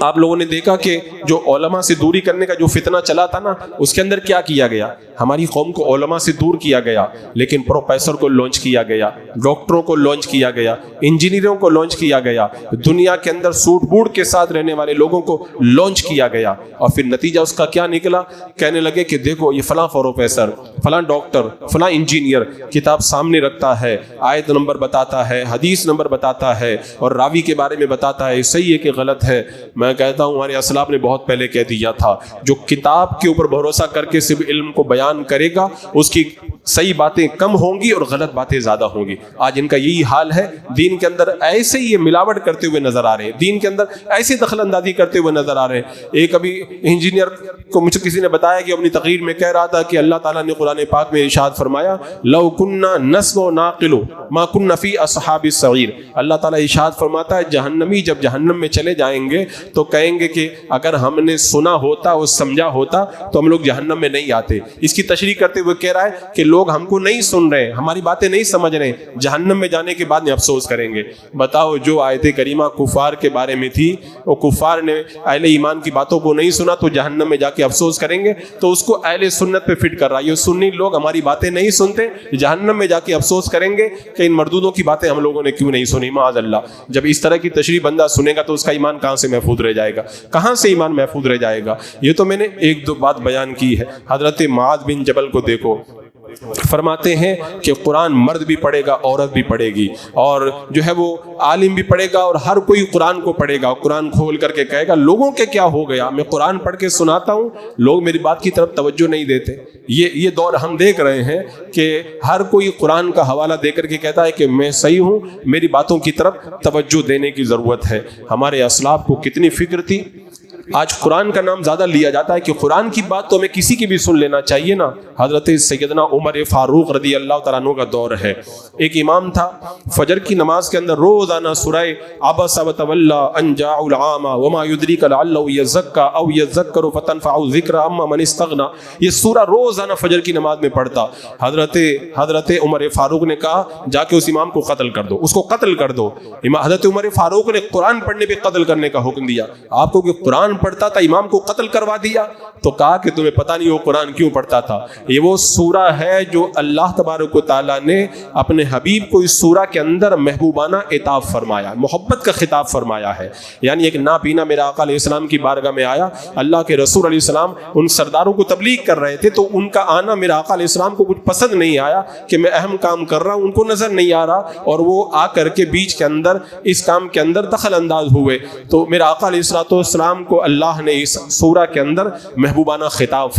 آپ لوگوں نے دیکھا کہ جو علماء سے دوری کرنے کا جو فتنہ چلا تھا نا, اس کے اندر کیا کیا گیا؟ ہماری قوم کو علماء سے دور کیا گیا, لیکن پروفیسر کو لانچ کیا گیا, ڈاکٹروں کو لانچ کیا گیا, انجینئروں کو لانچ کیا گیا, دنیا کے اندر سوٹ بوٹ کے ساتھ رہنے والے لوگوں کو لانچ کیا گیا. اور پھر نتیجہ اس کا کیا نکلا؟ کہنے لگے کہ دیکھو یہ فلاں پروفیسر, فلاں ڈاکٹر, فلاں انجینئر کتاب سامنے رکھتا ہے, آیت نمبر بتاتا ہے, حدیث نمبر بتاتا ہے, اور راوی کے بارے میں بتاتا ہے صحیح ہے کہ غلط ہے. میں کہتا ہوں ہمارے اسلاف نے بہت پہلے کہہ دیا تھا, جو کتاب کے اوپر بھروسہ کر کے صرف علم کو بیان کرے گا اس کی صحیح باتیں کم ہوں گی اور غلط باتیں زیادہ ہوں گی. آج ان کا یہی حال ہے. دین کے اندر ایسے ہی یہ ملاوٹ کرتے ہوئے نظر آ رہے ہیں, دین کے اندر ایسے دخل اندازی کرتے ہوئے نظر آ رہے ہیں. ایک ابھی انجینئر کو مجھے کسی نے بتایا کہ اپنی تقریر میں کہہ رہا تھا کہ اللہ تعالیٰ نے قرآن پاک میں ارشاد فرمایا لو کننا نسمع ناقل ما کننا فی اصحاب السعیر. اللہ تعالیٰ ارشاد فرماتا ہے جہنمی جب جہنم میں چلے جائیں گے تو کہیں گے کہ اگر ہم نے سنا ہوتا اور سمجھا ہوتا تو ہم لوگ جہنم میں نہیں آتے. اس کی تشریح کرتے ہوئے کہہ رہا ہے کہ لوگ ہم کو نہیں سن رہے, ہماری باتیں نہیں سمجھ رہے, جہنم میں جانے کے بعد میں افسوس کریں گے. بتاؤ, جو آیت کریمہ کفار کے بارے میں تھی, وہ کفار نے اہل ایمان کی باتوں کو نہیں سنا تو جہنم میں جا کے افسوس کریں گے, تو اس کو اہل سنت پہ فٹ کر رہا ہے. یہ سنی لوگ ہماری باتیں نہیں سنتے, جہنم میں جا کے افسوس کریں گے کہ ان مردودوں کی باتیں ہم لوگوں نے کیوں نہیں سنی. معاذ اللہ, جب اس طرح کی تشریح بندہ سنے گا تو اس کا ایمان کہاں سے محفوظ رہ جائے گا؟ کہاں سے ایمان محفوظ رہ جائے گا؟ یہ تو میں نے ایک دو بات بیان کی ہے. حضرت معاذ بن جبل کو دیکھو, فرماتے ہیں کہ قرآن مرد بھی پڑھے گا, عورت بھی پڑھے گی, اور جو ہے وہ عالم بھی پڑھے گا, اور ہر کوئی قرآن کو پڑھے گا. قرآن کھول کر کے کہے گا لوگوں کے کیا ہو گیا, میں قرآن پڑھ کے سناتا ہوں, لوگ میری بات کی طرف توجہ نہیں دیتے. یہ دور ہم دیکھ رہے ہیں کہ ہر کوئی قرآن کا حوالہ دے کر کے کہتا ہے کہ میں صحیح ہوں, میری باتوں کی طرف توجہ دینے کی ضرورت ہے. ہمارے اسلاف کو کتنی فکر تھی. آج قرآن کا نام زیادہ لیا جاتا ہے کہ قرآن کی بات تو ہمیں کسی کی بھی سن لینا چاہیے نا. حضرت سیدنا عمر فاروق رضی اللہ تعالیٰ عنہ کا دور ہے. ایک امام تھا, فجر کی نماز کے اندر روزانہ سورہ عبس وتولی ان جاء العامى وما يدريك لعله يزكى او يذكر فتنفعه الذكرى اما من استغنى, یہ سورہ روزانہ فجر کی نماز میں پڑھتا. حضرت عمر فاروق نے کہا جا کے اس امام کو قتل کر دو, اس کو قتل کر دو. حضرت عمر فاروق نے قرآن پڑھنے پہ قتل کرنے کا حکم دیا. آپ کو کہ قرآن پڑھتا تھا, امام کو قتل کروا دیا. تو کہا کہ تمہیں پتہ نہیں وہ قرآن کیوں پڑھتا تھا. یہ وہ سورہ ہے جو اللہ تبارک و تعالیٰ نے اپنے حبیب کو اس سورہ کے اندر محبوبانہ عتاب فرمایا, محبت کا خطاب فرمایا ہے. یعنی ایک نابینا میرا آقا علیہ السلام کی بارگاہ میں آیا, اللہ کے رسول علیہ السلام ان سرداروں کو تبلیغ کر رہے تھے, تو ان کا آنا میرا آقا علیہ السلام کو کچھ پسند نہیں آیا کہ میں اہم کام کر رہا ہوں, ان کو نظر نہیں آ رہا, اور وہ آ کر کے بیچ کے اندر اس کام کے اندر دخل انداز ہوئے. تو میرا آقا علیہ السلام کو اللہ نے اس سورہ کے اندر محبوبانہ خطاب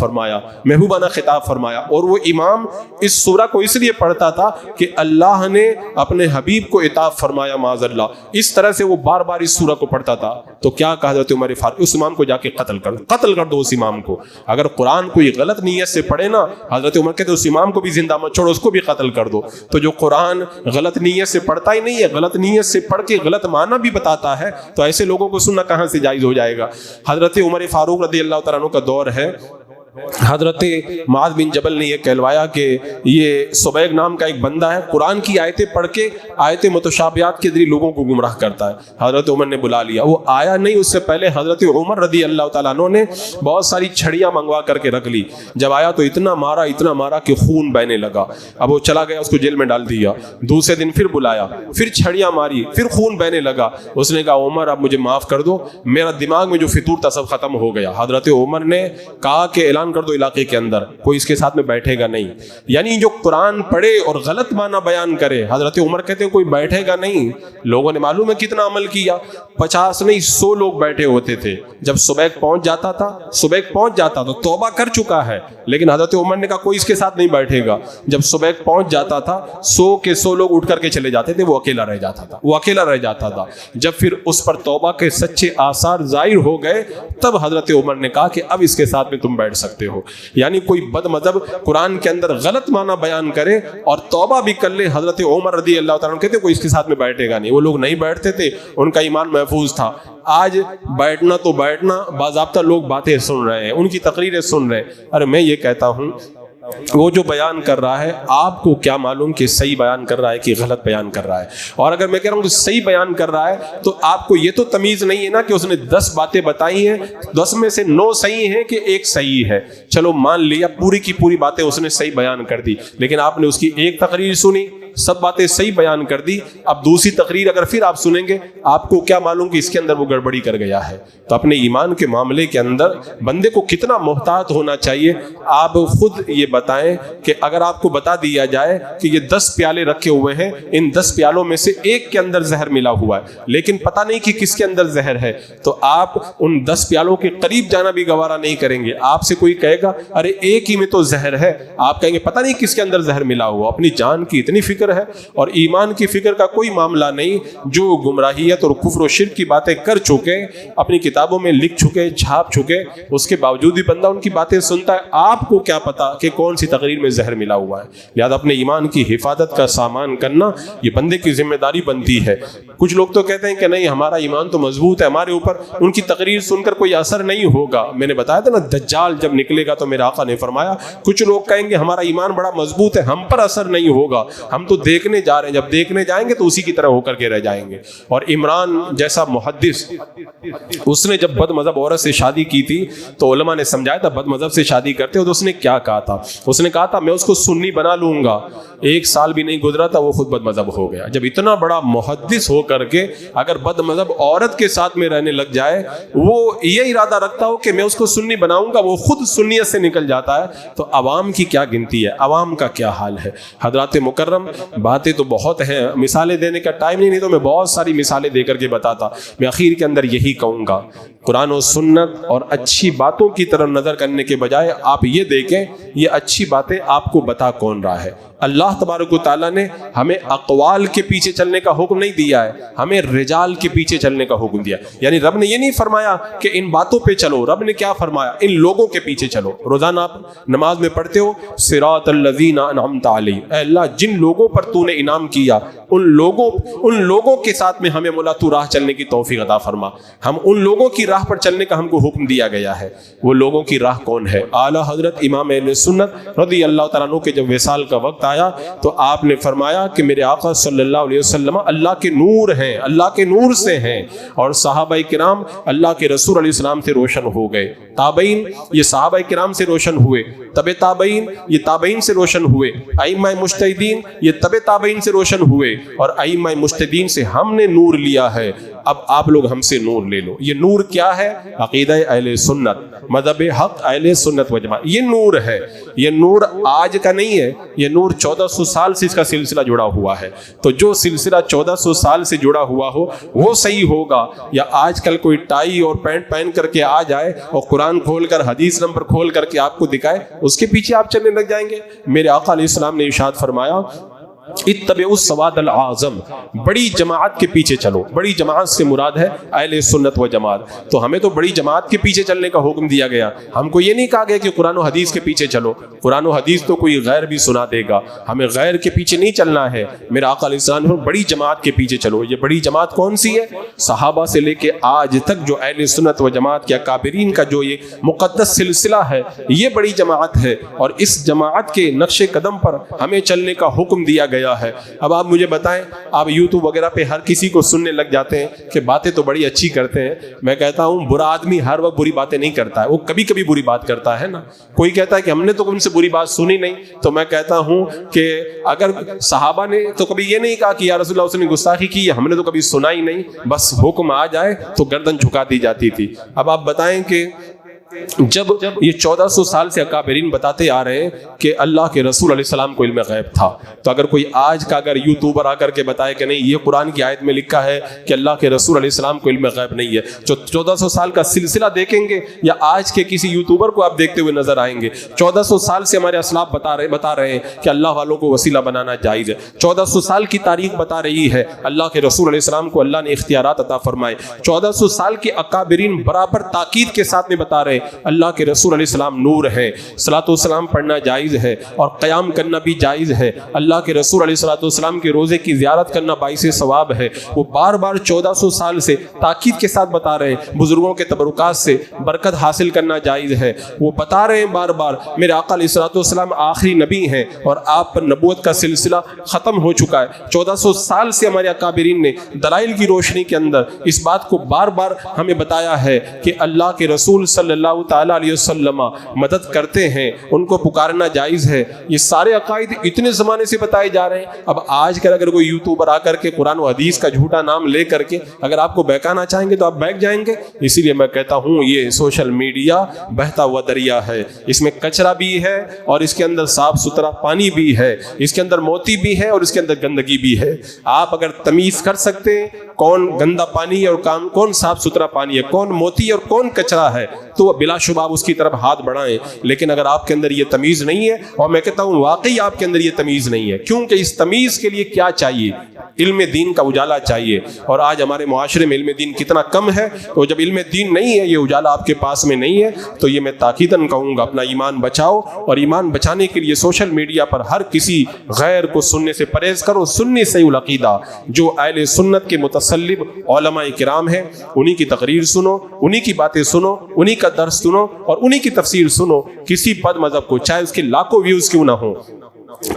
فرمایا اور وہ امام اس سورہ کو اس لیے پڑھتا تھا کہ اللہ نے اپنے حبیب کو عتاب فرمایا معاذ اللہ. اس طرح سے وہ بار بار اس سورہ کو پڑھتا تھا. تو کیا کہا حضرت عمر فاروق, اس امام کو جا کے قتل کر دو اس امام کو. اگر قرآن کوئی غلط نیت سے پڑھے نا, حضرت عمر کہتے اس امام کو بھی زندہ مت چھوڑو, اس کو بھی قتل کر دو. تو جو قرآن غلط نیت سے پڑھتا ہی نہیں ہے, غلط نیت سے پڑھ کے غلط معنی بھی بتاتا ہے, تو ایسے لوگوں کو سننا کہاں سے جائز ہو جائے گا. حضرت عمر فاروق رضی اللہ تعالیٰ عنہ کا دور ہے. حضرت معاذ بن جبل نے یہ کہلوایا کہ یہ سبیغ نام کا ایک بندہ ہے, قرآن کی آیتیں پڑھ کے آیت متشابہات کے ذریعے لوگوں کو گمراہ کرتا ہے. حضرت عمر نے بلا لیا, وہ آیا نہیں, اس سے پہلے حضرت عمر رضی اللہ تعالیٰ عنہ نے بہت ساری چھڑیاں منگوا کر کے رکھ لی. جب آیا تو اتنا مارا کہ خون بہنے لگا. اب وہ چلا گیا, اس کو جیل میں ڈال دیا. دوسرے دن پھر بلایا, پھر چھڑیاں ماری, پھر خون بہنے لگا. اس نے کہا عمر اب مجھے معاف کر دو, میرا دماغ میں جو فطور تھا سب ختم ہو گیا. حضرت عمر نے کہا کہ اعلان کر دو علاقے کے اندر کوئی اس کے ساتھ میں بیٹھے گا نہیں. یعنی جو قرآن پڑھے اور غلط معنی بیان کرے, حضرت عمر کہتے ہیں کوئی بیٹھے گا نہیں. لوگوں نے معلوم ہے کتنا عمل کیا, 50 نہیں 100 لوگ بیٹھے ہوتے تھے. جب سبیغ پہنچ جاتا تھا تو توبہ کر چکا ہے, لیکن حضرت عمر نے کہا کوئی اس کے ساتھ نہیں بیٹھے گا. جب سبیغ پہنچ جاتا تھا 100 کے 100 لوگ اٹھ کر کے چلے جاتے تھے, وہ اکیلا رہ جاتا تھا. جب پھر اس پر توبہ کے سچے آثار ظاہر ہو گئے, تب حضرت عمر نے کہا کہ اب اس کے ساتھ میں تم بیٹھ سکتے ہو. یعنی کوئی بد مذہب قرآن کے اندر غلط معنی بیان کرے اور توبہ بھی کر لے, حضرت عمر رضی اللہ تعالیٰ عنہ کہتے کوئی اس کے ساتھ میں بیٹھے گا نہیں. وہ لوگ نہیں بیٹھتے تھے, ان کا ایمان محفوظ تھا. آج بیٹھنا باضابطہ لوگ باتیں سن رہے ہیں, ان کی تقریریں سن رہے ہیں. ارے میں یہ کہتا ہوں وہ جو بیان کر رہا ہے آپ کو کیا معلوم کہ صحیح بیان کر رہا ہے کہ غلط بیان کر رہا ہے. اور اگر میں کہہ رہا ہوں کہ صحیح بیان کر رہا ہے تو آپ کو یہ تو تمیز نہیں ہے نا کہ اس نے 10 باتیں بتائی ہیں, 10 میں سے 9 صحیح ہیں کہ 1 صحیح ہے. چلو مان لیا پوری کی پوری باتیں اس نے صحیح بیان کر دی, لیکن آپ نے اس کی ایک تقریر سنی, سب باتیں صحیح بیان کر دی. اب دوسری تقریر اگر پھر آپ سنیں گے, آپ کو کیا معلوم کہ اس کے اندر وہ گڑبڑی کر گیا ہے. تو اپنے ایمان کے معاملے کے اندر بندے کو کتنا محتاط ہونا چاہیے. آپ خود یہ بتائیں کہ اگر آپ کو بتا دیا جائے کہ یہ 10 پیالے رکھے ہوئے ہیں, ان 10 پیالوں میں سے ایک کے اندر زہر ملا ہوا ہے, لیکن پتہ نہیں کہ کس کے اندر زہر ہے, تو آپ ان 10 پیالوں کے قریب جانا بھی گوارا نہیں کریں گے. آپ سے کوئی کہے گا ارے ایک ہی میں تو زہر ہے, آپ کہیں گے پتہ نہیں کس کے اندر زہر ملا ہوا. اپنی جان کی اتنی فکر ہے اور ایمان کی فکر کا کوئی معاملہ نہیں. جو گمراہیت اور کفر و شرک کی باتیں کر چکے, اپنی کتابوں میں لکھ چکے, چھاپ چکے, اس کے باوجود بھی بندہ ان کی باتیں سنتا ہے. آپ کو کیا پتا کہ کون سی تقریر میں زہر ملا ہوا ہے. لہذا اپنے ایمان کی حفاظت کا سامان کرنا یہ بندے کی ذمہ داری بنتی ہے. کچھ لوگ تو کہتے ہیں کہ نہیں ہمارا ایمان تو مضبوط ہے, ہمارے اوپر ان کی تقریر سن کر کوئی اثر نہیں ہوگا. میں نے بتایا تھا نا دجال جب نکلے گا تو میرے آقا نے فرمایا کچھ لوگ کہیں گے ہمارا ایمان بڑا مضبوط ہے, ہم پر اثر نہیں ہوگا, ہم تو دیکھنے جا رہے ہیں, جب دیکھنے جائیں گے تو اسی کی طرح ہو کر کے رہ جائیں گے. اور عمران جیسا محدث, اس نے جب بد مذہب عورت سے شادی کی تھی تو علماء نے سمجھایا تھا بد مذہب سے شادی کرتے ہو تو اس نے کیا کہا تھا. اس نے کہا تھا میں اس کو سنی بنا لوں گا. 1 سال بھی نہیں گزرا تھا وہ خود بد مذہب ہو گیا. جب اتنا بڑا محدث ہو کر کے اگر بد مذہب عورت کے ساتھ میں رہنے لگ جائے, وہ یہ ارادہ رکھتا ہو کہ میں اس کو سنی بناؤں گا, وہ خود سنیت سے نکل جاتا ہے, تو عوام کی کیا گنتی ہے, عوام کا کیا حال ہے. حضرات مکرم باتیں تو بہت ہیں, مثالیں دینے کا ٹائم نہیں تو میں بہت ساری مثالیں دے کر کے بتاتا. میں اخیر کے اندر یہی کہوں گا, قرآن و سنت اور اچھی باتوں کی طرف نظر کرنے کے بجائے آپ یہ دیکھیں یہ اچھی باتیں آپ کو بتا کون رہا ہے. اللہ تبارک و تعالیٰ نے ہمیں اقوال کے پیچھے چلنے کا حکم نہیں دیا ہے, ہمیں رجال کے پیچھے چلنے کا حکم دیا. یعنی رب نے یہ نہیں فرمایا کہ ان باتوں پہ چلو, رب نے کیا فرمایا ان لوگوں کے پیچھے چلو. روزانہ آپ نماز میں پڑھتے ہو صراط الذین انعمت علیہم, اے اللہ جن لوگوں پر تو نے انعام کیا ان لوگوں کے ساتھ میں ہمیں مولا تو راہ چلنے کی توفیق عطا فرما. ہم ان لوگوں کی راہ پر چلنے کا ہم کو حکم دیا گیا ہے. وہ لوگوں کی راہ کون ہے؟ اعلیٰ حضرت امام اہل سنت رضی اللہ تعالیٰ عنہ کے جب وصال کا وقت آیا تو آپ نے فرمایا کہ میرے آقا صلی اللہ علیہ وسلم اللہ کے نور ہیں, اللہ کے نور سے ہیں, اور صحابہ کرام اللہ کے رسول علیہ السلام سے روشن ہو گئے. تابعین یہ صحابہ کرام سے روشن ہوئے, تبع تابعین یہ تابعین سے روشن ہوئے, ائمہ مجتہدین یہ تبع تابعین سے روشن ہوئے, اور ائمہ مجتہدین سے ہم نے نور لیا ہے. اب آپ لوگ ہم سے نور لے لو. یہ نور کیا ہے؟ عقیدہ اہل سنت، مذہب حق اہل سنت و جماعت. یہ نور ہے. یہ نور آج کا نہیں ہے، یہ نور 1400 سال سے اس کا سلسلہ جڑا ہوا ہے. تو جو سلسلہ 1400 سال سے جڑا ہوا ہو وہ صحیح ہوگا، یا آج کل کوئی ٹائی اور پینٹ پہن کر کے آ جائے اور قرآن کھول کر حدیث نمبر کھول کر کے آپ کو دکھائے، اس کے پیچھے آپ چلنے لگ جائیں گے. میرے آقا علیہ السلام نے ارشاد فرمایا اتبعوا السواد العظم، بڑی جماعت کے پیچھے چلو. بڑی جماعت سے مراد ہے اہل سنت و جماعت. تو ہمیں تو بڑی جماعت کے پیچھے چلنے کا حکم دیا گیا. ہم کو یہ نہیں کہا گیا کہ قرآن و حدیث کے پیچھے چلو. قرآن و حدیث تو کوئی غیر بھی سنا دے گا، ہمیں غیر کے پیچھے نہیں چلنا ہے. میرا آقا علیہ السلام بڑی جماعت کے پیچھے چلو. یہ بڑی جماعت کون سی ہے؟ صحابہ سے لے کے آج تک جو اہل سنت و جماعت کے اکابرین کا جو یہ مقدس سلسلہ ہے، یہ بڑی جماعت ہے. اور اس جماعت کے نقش قدم پر ہمیں چلنے کا حکم دیا گیا ہے. اب آپ مجھے بتائیں، آپ یوٹیوب وغیرہ پہ ہر کسی کو سننے لگ جاتے ہیں کہ باتیں تو بڑی اچھی کرتے ہیں. میں کہتا ہوں برا آدمی ہر وقت بری باتیں نہیں کرتا ہے، وہ کبھی کبھی بری بات کرتا ہے نا. کوئی کہتا ہے کہ ہم نے تو ان سے بری بات سنی نہیں، تو میں کہتا ہوں کہ اگر صحابہ نے تو کبھی یہ نہیں کہا کہ یا رسول اللہ اس نے گستاخی کی، ہم نے تو کبھی سنا ہی نہیں. بس حکم آ جائے تو گردن جھکا دی جاتی تھی. اب آپ بتائیں کہ جب یہ 1400 سال سے اکابرین بتاتے آ رہے ہیں کہ اللہ کے رسول علیہ السلام کو علم غیب تھا، تو اگر کوئی آج کا اگر یوٹیوبر آ کر کے بتائے کہ نہیں یہ قرآن کی آیت میں لکھا ہے کہ اللہ کے رسول علیہ السلام کو علم غیب نہیں ہے، جو 1400 سال کا سلسلہ دیکھیں گے یا آج کے کسی یوٹیوبر کو آپ دیکھتے ہوئے نظر آئیں گے. 1400 سال سے ہمارے اسلاف بتا رہے ہیں کہ اللہ والوں کو وسیلہ بنانا جائز ہے. 1400 سال کی تاریخ بتا رہی ہے اللہ کے رسول علیہ السلام کو اللہ نے اختیارات عطا فرمائے. 1400 سال کے اکابرین برابر تاکید کے ساتھ میں بتا رہے اللہ کے رسول علیہ السلام نور ہے، صلاۃ والسلام پڑھنا جائز ہے اور قیام کرنا بھی جائز ہے. اللہ کے رسول علیہ الصلوۃ والسلام کے روزے کی زیارت کرنا باعث ثواب ہے. وہ بار بار 1400 سال سے تاکید کے ساتھ بتا رہے ہیں بزرگوں کے تبرکات سے برکت حاصل کرنا جائز ہے. وہ بتا رہے ہیں بار بار میرے آقا علیہ الصلوۃ والسلام آخری نبی ہیں اور آپ پر نبوت کا سلسلہ ختم ہو چکا ہے. 1400 سال سے ہمارے اکابرین نے دلائل کی روشنی کے اندر اس بات کو بار بار ہمیں بتایا ہے کہ اللہ کے رسول صلی اللہ تعالی علیہ وسلم مدد کرتے ہیں، ان کو پکارنا جائز ہے. یہ سارے عقائد اتنے زمانے سے بتائے جا رہے ہیں. اب آج کل اگر کوئی یوٹیوبر آ کر کے قرآن و حدیث کا جھوٹا نام لے کر کے اگر آپ کو بہکانا چاہیں گے تو آپ بہک جائیں گے. اسی لیے میں کہتا ہوں یہ سوشل میڈیا بہتا ہوا دریا ہے، اس میں کچرا بھی ہے اور اس کے اندر صاف ستھرا پانی بھی ہے، اس کے اندر موتی بھی ہے اور اس کے اندر گندگی بھی ہے. آپ اگر تمیز کر سکتے ہیں کون گندا پانی اور کون صاف ستھرا پانی ہے، کون موتی اور کون کچرا ہے، تو بلا شبہ آپ اس کی طرف ہاتھ بڑھائیں. لیکن اگر آپ کے اندر یہ تمیز نہیں ہے، اور میں کہتا ہوں واقعی آپ کے اندر یہ تمیز نہیں ہے، کیونکہ اس تمیز کے لیے کیا چاہیے؟ علم دین کا اجالا چاہیے. اور آج ہمارے معاشرے میں علم دین کتنا کم ہے. تو جب علم دین نہیں ہے، یہ اجالا آپ کے پاس میں نہیں ہے، تو یہ میں تاکیداً کہوں گا اپنا ایمان بچاؤ. اور ایمان بچانے کے لیے سوشل میڈیا پر ہر کسی غیر کو سننے سے پرہیز کرو. سنی صحیح العقیدہ جو اہل سنت کے متصلب علماء کرام ہیں، انہی کی تقریر سنو، انہی کی باتیں سنو، انہی کا درس سنو اور انہی کی تفسیر سنو. کسی بد مذہب کو چاہے اس کے لاکھوں ویوز کیوں نہ ہو،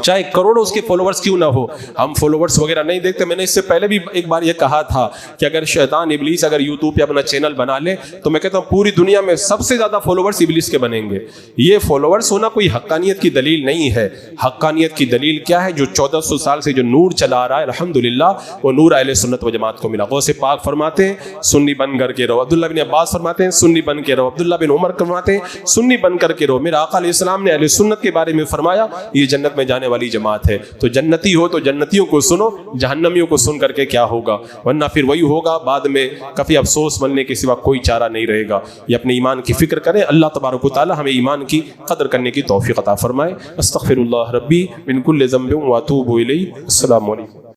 چاہے کروڑوں اس کے فالوورز کیوں نہ ہو، ہم فالوورز وغیرہ نہیں دیکھتے. میں نے اس سے پہلے بھی ایک بار یہ کہا تھا کہ اگر شیطان ابلیس اگر یوٹیوب پہ اپنا چینل بنا لے تو میں کہتا ہوں پوری دنیا میں سب سے زیادہ فالوورز ابلیس کے بنیں گے. یہ فالوورز ہونا کوئی حقانیت کی دلیل نہیں ہے. حقانیت کی دلیل کیا ہے؟ جو 1400 سال سے جو نور چلا آ رہا ہے الحمدللہ وہ نور اہل سنت و جماعت کو ملا. غوث پاک فرماتے ہیں سنی بن کر کے رہو. عبداللہ بن عباس فرماتے ہیں سنی بن کے رہو. عبداللہ بن عمر فرماتے ہیں سنی بن کر کے رہو. میرا آقا علیہ السلام نے اہل سنت کے بارے میں فرمایا یہ جنت میں جانے والی جماعت ہے. تو جنتی ہو تو جنتیوں کو سنو، جہنمیوں کو سن کر کے کیا ہوگا؟ ورنہ پھر وہی ہوگا، بعد میں کافی افسوس ملنے کے سوا کوئی چارہ نہیں رہے گا. یہ اپنے ایمان کی فکر کریں. اللہ تبارک و تعالی ہمیں ایمان کی قدر کرنے کی توفیق عطا فرمائے. استغفر اللہ ربی من کل ذنب واتوب الیہ. السلام علیکم.